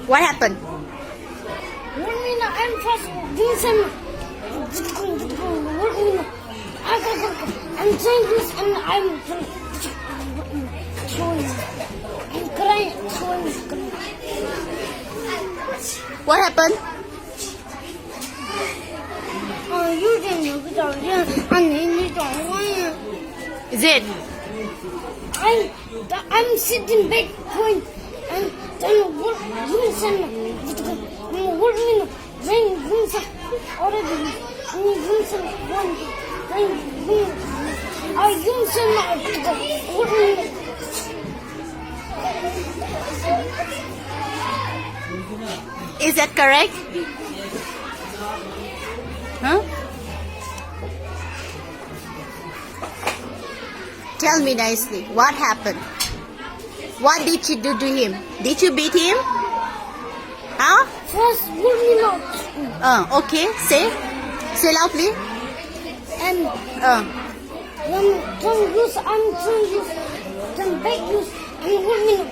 What happened? I'm first doing some. I'm saying this and I'm throwing. I'm crying, throwing. What happened? You didn't know Is it? I'm sitting back going and then what you send what mean then you send already you send one then you send what mean Is that correct? Huh? Tell me nicely. What happened? What did you do to him? Did you beat him? Huh? First, pull me out. Okay. Say loudly. And when tongue use, I'm tongue use, then back use, and pull me out.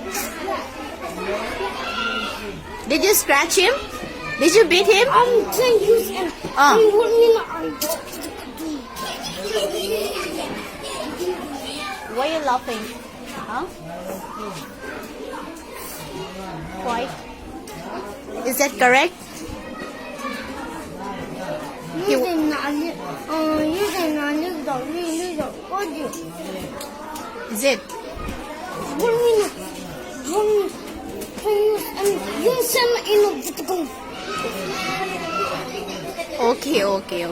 Did you scratch him? Did you beat him? I'm tongue use and pull me out. Why are you laughing? Huh? Why? Is that correct? You didn't Is it? Okay.